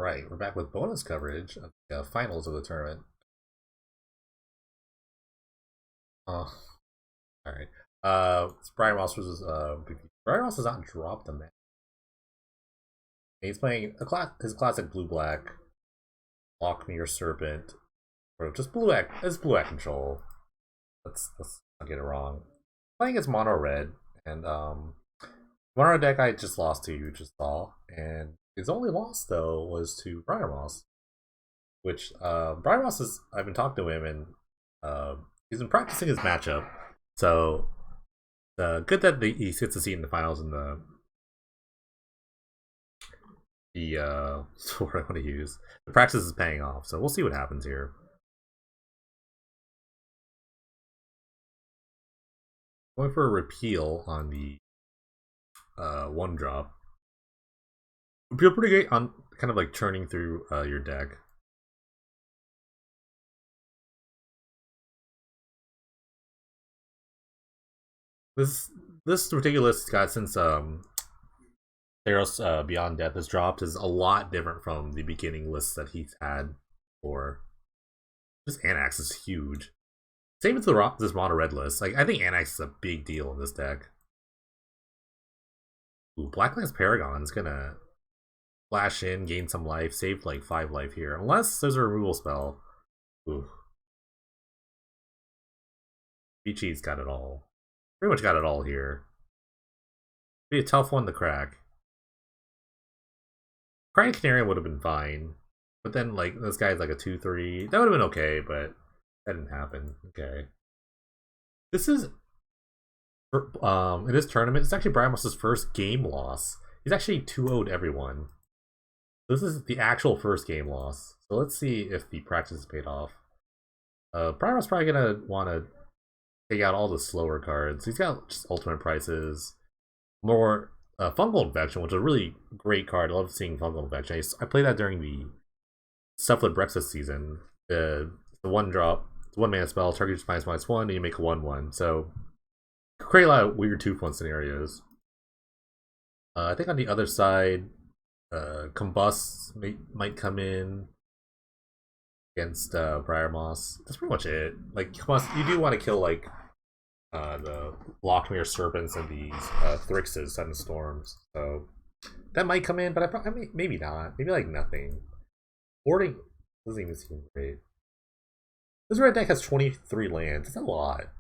Alright, we're back with bonus coverage of the finals of the tournament. Oh, alright. It's Brian Ross versus Brian Ross has not dropped a match. He's playing his classic blue-black, Lock Me or Serpent, or just it's blue-black control. Let's not get it wrong. Playing as mono red, and mono deck I just lost to, you just saw, and his only loss though was to Brian Ross. Which Brian Ross is, I've been talking to him, and he's been practicing his matchup. So good that he gets to see in the finals, and the what I want to use. The practice is paying off, so we'll see what happens here. Going for a repeal on the one drop. Feel pretty great on kind of like churning through your deck. This ridiculous guy, since Theros Beyond Death has dropped, is a lot different from the beginning lists that he's had for. This Anax is huge. Same with this mono red list. Like, I think Anax is a big deal in this deck. Ooh, Blacklands Paragon is gonna flash in, gain some life, save like 5 life here. Unless there's a removal spell. Ooh. Vichi's got it all. Pretty much got it all here. Be a tough one to crack. Crying Canarium would have been fine. But then, like, this guy's like a 2-3. That would have been okay, but that didn't happen. Okay. This is... in this tournament, it's actually Brian Moss's first game loss. He's actually 2-0'd everyone. This is the actual first game loss. So let's see if the practice is paid off. Brian Moss probably gonna want to take out all the slower cards. He's got just ultimate prices. More Fungal Infection, which is a really great card. I love seeing Fungal Infection. I played that during the Cephalid Brexus season. The one drop, one mana spell, target just -1, and you make a 1/1. So create a lot of weird 2-1 scenarios. I think on the other side, Combust might come in against Briar Moss. That's pretty much it. Like, Combust, you do want to kill like the Lockmere Serpents and these Thrixes, Sudden Storms. So that might come in, but I mean, maybe not. Maybe like nothing. Boarding doesn't even seem great. This red deck has 23 lands. It's a lot.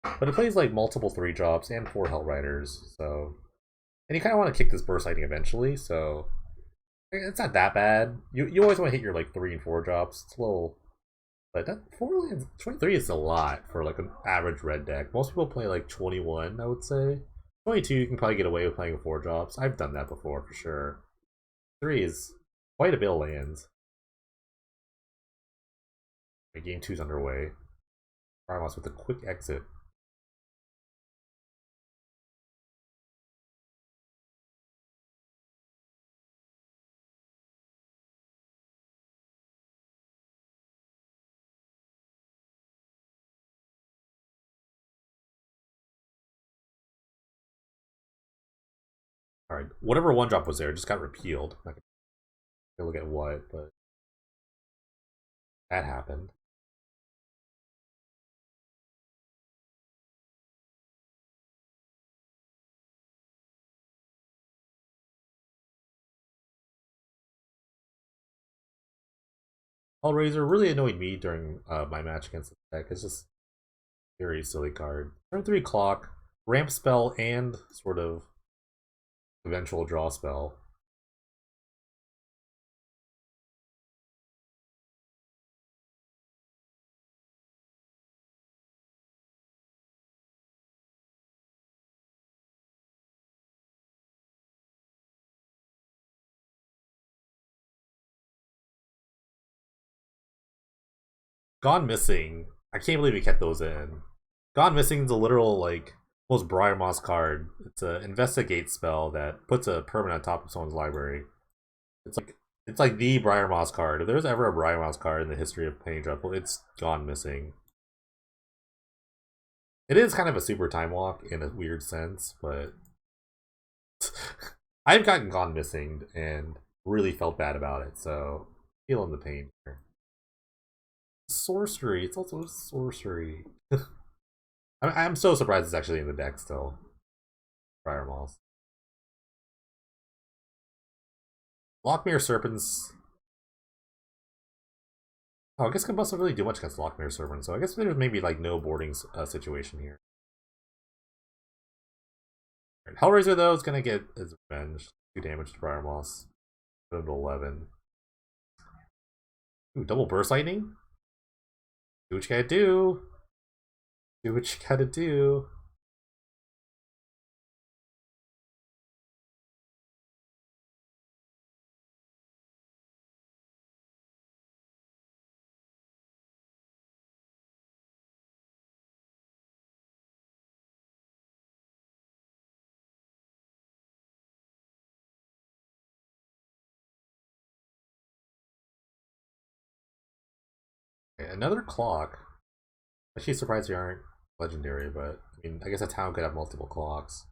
But it plays like multiple 3-drops and 4 Hell Riders, so... And you kind of want to kick this Burst Lightning eventually, so... It's not that bad. You always want to hit your like 3 and 4 drops. It's a little... But that 4 lands, 23 is a lot for like an average red deck. Most people play like 21, I would say. 22 you can probably get away with playing with 4 drops. I've done that before for sure. 3 is quite a bit of lands. Game 2's underway. Ramos with a quick exit. Alright, whatever 1-drop was there just got repealed. I'm not gonna look at what, but that happened. Hellraiser really annoyed me during my match against the deck. It's just a very silly card. Turn 3 clock, ramp spell, and sort of eventual draw spell. Gone Missing. I can't believe he kept those in. Gone Missing is a literal, like, most Briar Moss card. It's an investigate spell that puts a permanent on top of someone's library. It's like the Briar Moss card. If there's ever a Briar Moss card in the history of Penny Dreadful, it's Gone Missing. It is kind of a super time walk in a weird sense, but I've gotten Gone Missing and really felt bad about it, so feeling the pain here. Sorcery, it's also sorcery. I'm so surprised it's actually in the deck still. Fire Moss. Lockmere Serpents. Oh, I guess Combust doesn't really do much against Lockmere Serpents, so I guess there's maybe like no boarding situation here. Right, Hellraiser though is gonna get his revenge. 2 damage to Fire Moss. Put him to 11. Ooh, double Burst Lightning? Do what you gotta do. Do what you gotta do. Okay, another clock. Actually surprised they aren't legendary, but I mean, I guess a town could have multiple clocks.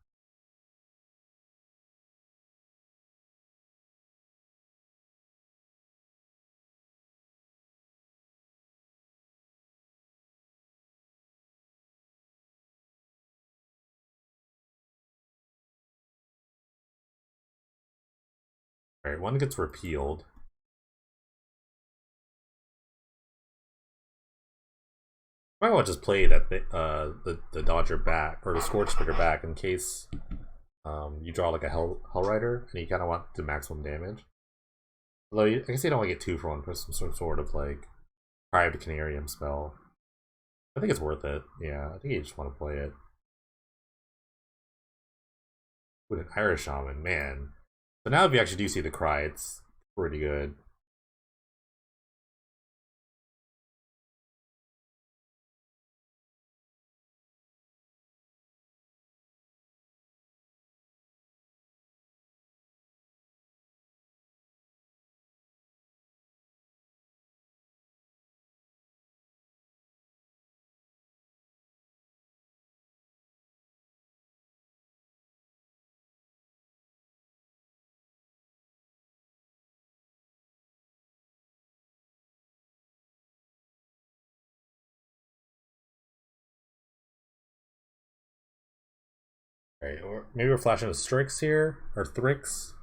Alright, one gets repealed. I might want to just play that the Dodger back or the Scorch Spitter back in case you draw like a Hellrider and you kind of want to maximum damage. Although I guess you don't want to get 2 for 1 for some sort of like Private Canarium spell. I think it's worth it. Yeah, I think you just want to play it. With an Irish Shaman, man. So now if you actually do see the Cry, it's pretty good. Right, or maybe we're flashing with Strix here, or Thrix.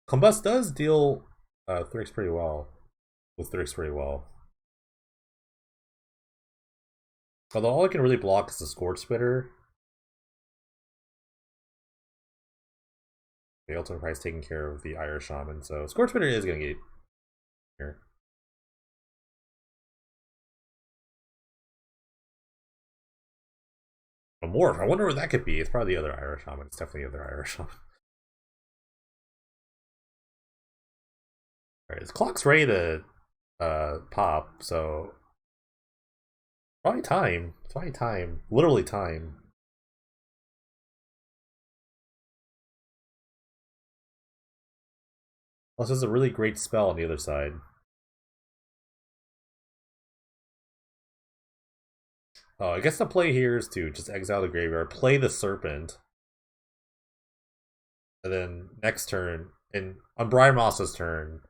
Combust does deal Thrix pretty well. With Thrix pretty well. Although all I can really block is the Scorch Spitter. The Ultimate Price taking care of the Irish Shaman, so Scorch Spitter is going to get here. A Morph, I wonder what that could be. It's probably the other Irish Shaman. It's definitely the other Irish Shaman. Alright, this clock's ready to pop, so probably time. It's probably time. Literally time. Plus, there's a really great spell on the other side. Oh, I guess the play here is to just exile the graveyard, play the Serpent, and then next turn, and on Brian Moss's turn,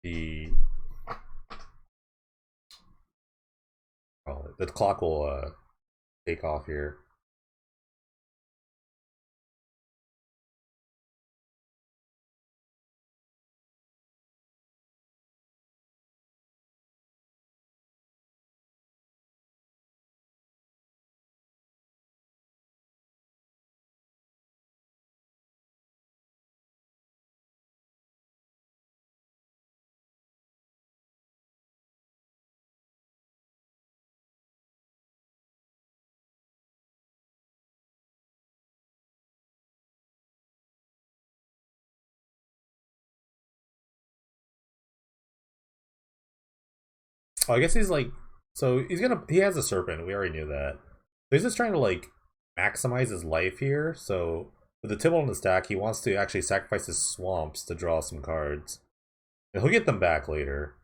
the clock will take off here. Oh, I guess he's like, so he has a Serpent. We already knew that. So he's just trying to like maximize his life here. So with the Tibble in the stack, he wants to actually sacrifice his swamps to draw some cards. And he'll get them back later.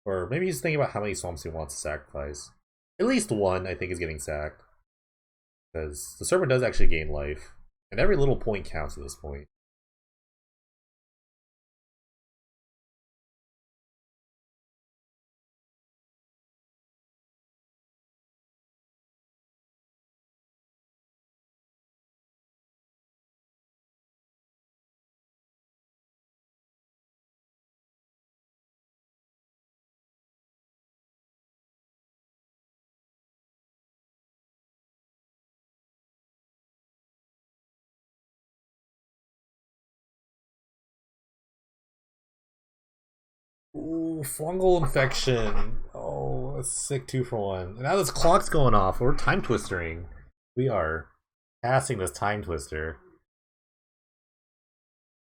Or maybe he's thinking about how many swamps he wants to sacrifice. At least one, I think, is getting sacked. Because the Serpent does actually gain life. And every little point counts at this point. Ooh, fungal infection. Oh, that's sick 2-for-1. And now this clock's going off. We're time twistering. We are passing this time twister.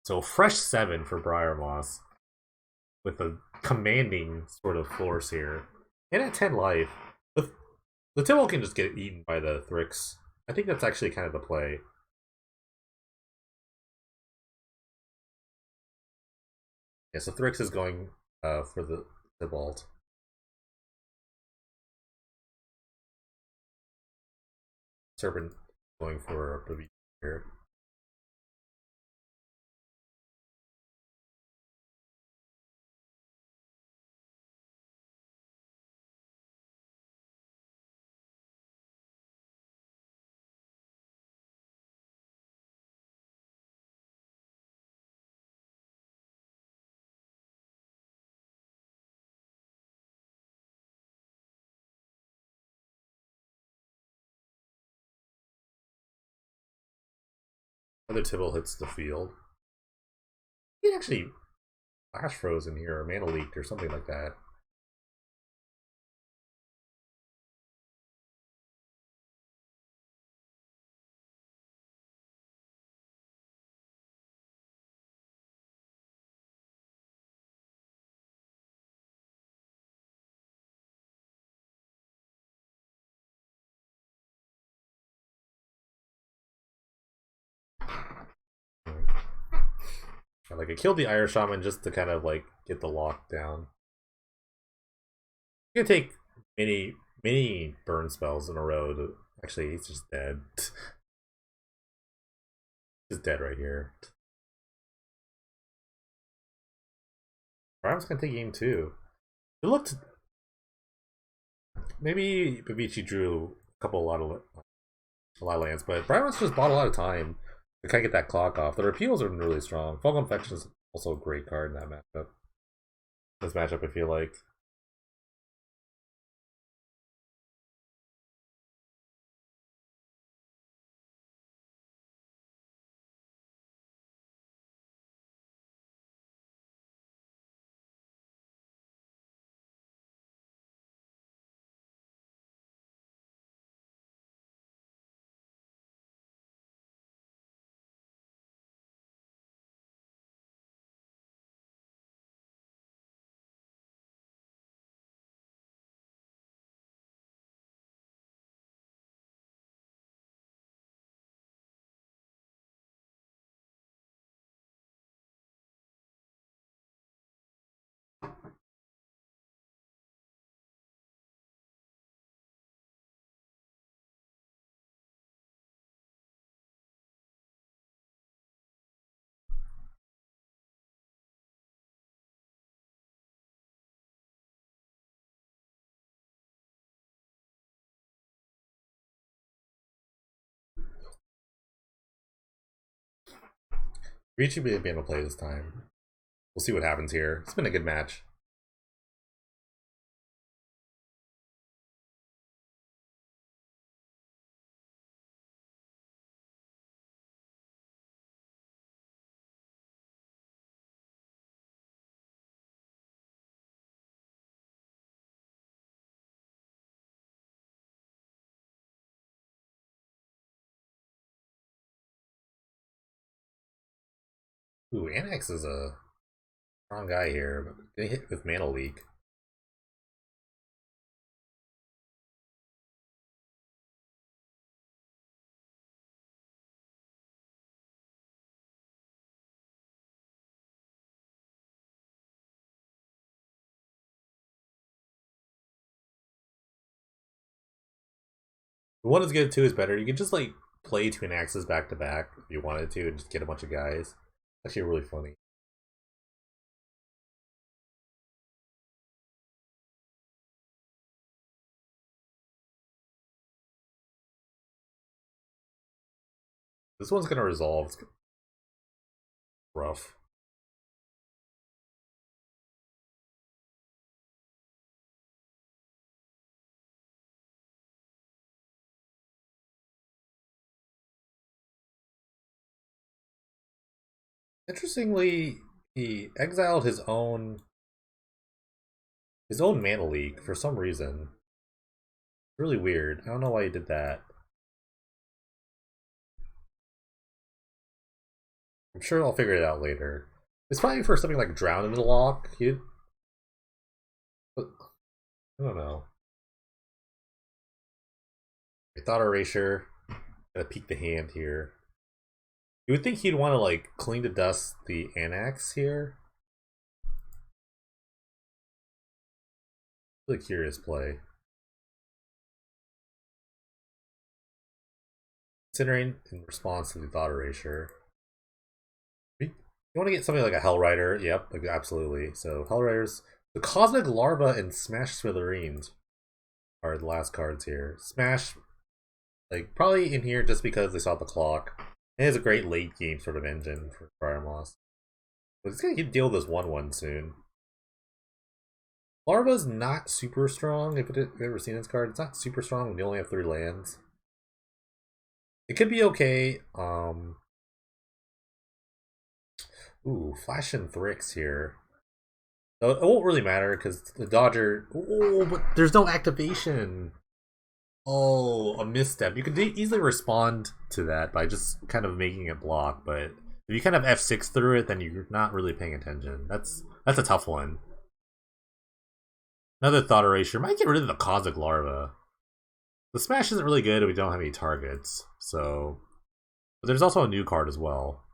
So fresh 7 for Briar Moss with a commanding sort of force here. And at 10 life, the Tibble can just get eaten by the Thrix. I think that's actually kind of the play. Yeah, so Thrix is going for the Tibalt. Serpent going for the here. Another Tibble hits the field. He actually flash frozen here or mana leaked or something like that. Like I killed the Irish Shaman just to kind of like get the lock down. You can take many burn spells in a row to actually he's just dead. He's dead right here. Brian's gonna take game 2. It looked maybe Babici drew a lot of lands, but Brian just bought a lot of time to kind of get that clock off. The repeals are really strong. Fungal Infection is also a great card in that matchup. This matchup, I feel like. Rich should be able to play this time. We'll see what happens here. It's been a good match. Ooh, Annex is a strong guy here, but getting hit with Mana Leak. One is good, two is better. You can just like play twin axes back to back if you wanted to and just get a bunch of guys. Actually, really funny. This one's gonna resolve. It's rough. Interestingly, he exiled his own his own mana leak for some reason. Really weird. I don't know why he did that. I'm sure I'll figure it out later. It's probably for something like Drown in the Lock. But I don't know. Thought Erasure. Gotta peek the hand here. You would think he'd want to like clean to dust the Anax here. Really curious play. Considering in response to the Thought Erasure. You want to get something like a Hellrider. Yep, like, absolutely. So Hellriders. The Cosmic Larva and Smash Smithereens are the last cards here. Smash, like, probably in here just because they saw the clock. It has a great late game sort of engine for Briar Moss. But it's gonna deal with this 1/1 soon. Larva's not super strong. If you've ever seen this card, it's not super strong when you only have 3 lands. It could be okay. Ooh, Flash and Thrix here. It won't really matter because the Dodger. Oh, but there's no activation. Oh, a misstep. You could easily respond to that by just kind of making it block, but if you kind of F6 through it, then you're not really paying attention. That's a tough one. Another Thought Erasure. Might get rid of the Cosmic Larva. The Smash isn't really good if we don't have any targets, so. But there's also a new card as well.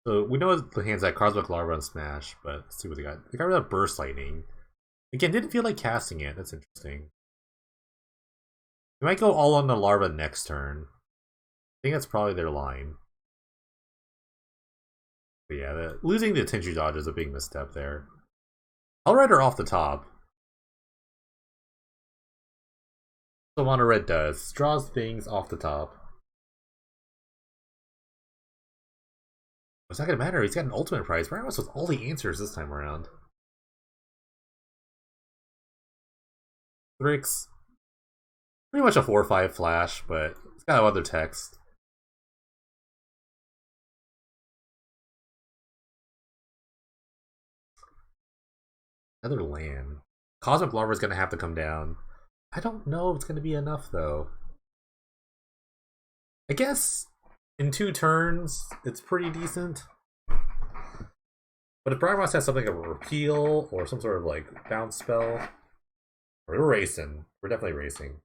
So we know the hands that Cosmic Larva and Smash, but let's see what they got. They got rid of Burst Lightning. Again, didn't feel like casting it. That's interesting. They might go all on the Larva next turn. I think that's probably their line. But yeah, losing the Tenchu Dodge is a big misstep there. Hellrider off the top. So Mono Red does. Draws things off the top. It's not gonna matter. He's got an ultimate prize. Briar Moss with all the answers this time around. Thrix. Pretty much a 4/5 flash, but it's got other text. Another land. Cosmic Larva is gonna have to come down. I don't know if it's gonna be enough though. I guess in 2 turns, it's pretty decent. But if Briar Moss has something like a repeal or some sort of like bounce spell, we're racing. We're definitely racing.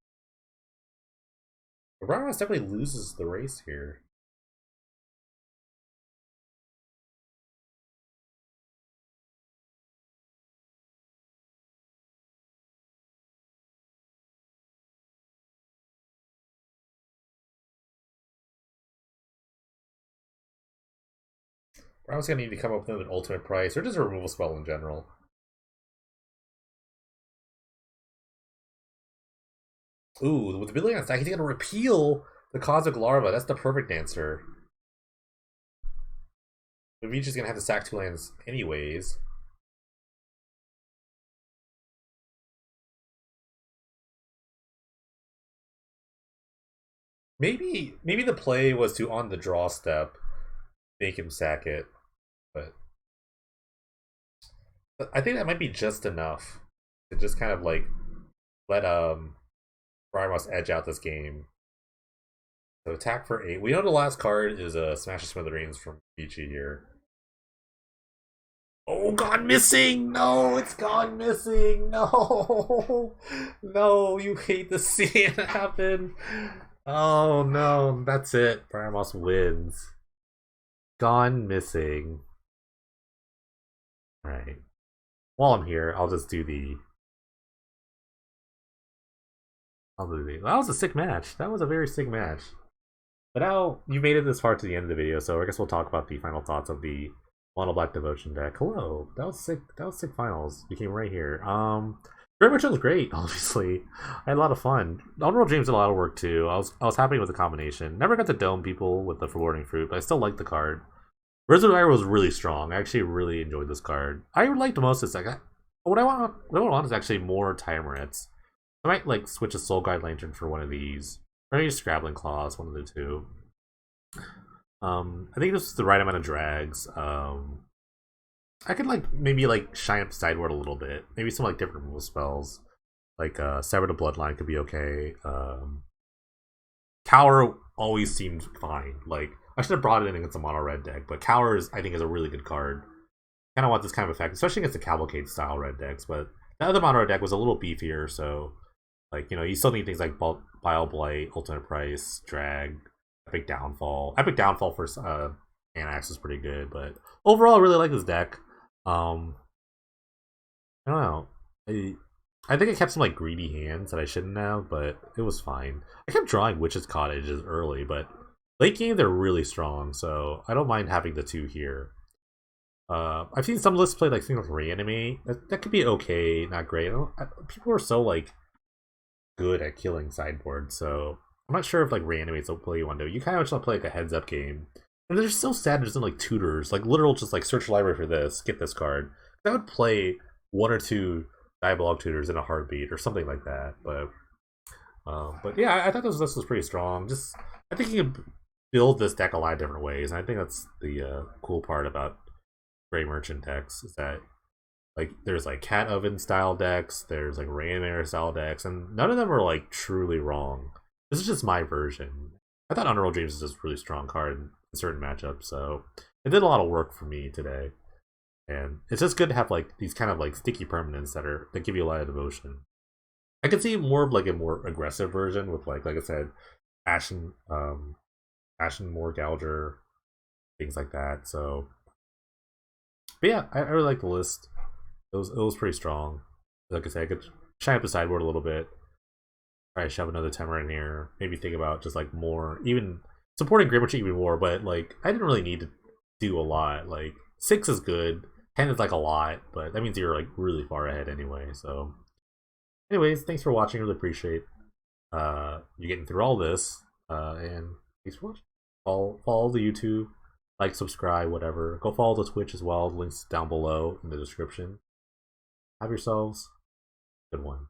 But Briar Moss definitely loses the race here. Briar Moss gonna need to come up with an ultimate price or just a removal spell in general. Ooh, with the ability on stack, he's gonna repeal the Cosmic Larva. That's the perfect answer. But Reach is gonna have to sack 2 lands anyways. Maybe the play was to on the draw step make him sack it, but I think that might be just enough to just kind of like let Briar Moss edge out this game. So attack for 8. We know the last card is a Smash of Smithereens from Peachy here. Oh, gone missing! No, it's gone missing! No! No, you hate to see it happen. Oh no, that's it. Briar Moss wins. Gone missing. Alright. While I'm here, I'll just do the. That was a sick match. That was a very sick match. But now you made it this far to the end of the video, so I guess we'll talk about the final thoughts of the Mono Black Devotion deck. Hello. That was sick. That was sick finals. You came right here. Very much was great, obviously. I had a lot of fun. Honorable James did a lot of work too. I was happy with the combination. Never got to dome people with the Foreboding Fruit, but I still liked the card. Resolute Ire was really strong. I actually really enjoyed this card. I liked most of this deck. What I want is actually more Tyranids. I might like switch a Soul Guide Lantern for one of these. Or maybe Scrabbling Claws, one of the two. I think this is the right amount of drags. I could like maybe like shine up sideboard a little bit. Maybe some like different removal spells. Like Sever the Bloodline could be okay. Cower always seemed fine. Like I should have brought it in against a mono red deck, but Cower is I think is a really good card. Kind of want this kind of effect, especially against the Cavalcade style red decks. But the other mono red deck was a little beefier, so like you still need things like Bile Blight, Ultimate Price, Drag, Epic Downfall. Epic Downfall for Anax is pretty good, but overall, I really like this deck. I don't know. I think I kept some like greedy hands that I shouldn't have, but it was fine. I kept drawing Witch's Cottages early, but late game they're really strong, so I don't mind having the two here. I've seen some lists play like things like Reanimate. That could be okay, not great. People are so like good at killing sideboard, so I'm not sure if like Reanimate's the play you want to do. You kind of just want to play like a heads up game. And they're so sad there's no like tutors, like literal just like search your library for this, get this card. I would play one or two dialogue tutors in a heartbeat or something like that. But yeah, I thought this was pretty strong. Just I think you can build this deck a lot of different ways, and I think that's the cool part about Gray Merchant decks is that like there's like Cat Oven style decks, there's like Reanimator style decks, and none of them are like truly wrong. This is just my version. I thought Unreal Dreams is just a really strong card in certain matchups, so it did a lot of work for me today. And it's just good to have like these kind of like sticky permanents that give you a lot of devotion. I could see more of like a more aggressive version with like I said, Ashen Moor Gouger, things like that. So but yeah, I really like the list. It was pretty strong. Like I said, I could shine up the sideboard a little bit. Try to shove another Temur in here. Maybe think about just like more, even supporting Gray Merchant even more. But like, I didn't really need to do a lot. Like 6 is good. 10 is like a lot, but that means you're like really far ahead anyway. So, anyways, thanks for watching. Really appreciate you getting through all this. And thanks for watching. Follow the YouTube, like, subscribe, whatever. Go follow the Twitch as well. Links down below in the description. Have yourselves a good one.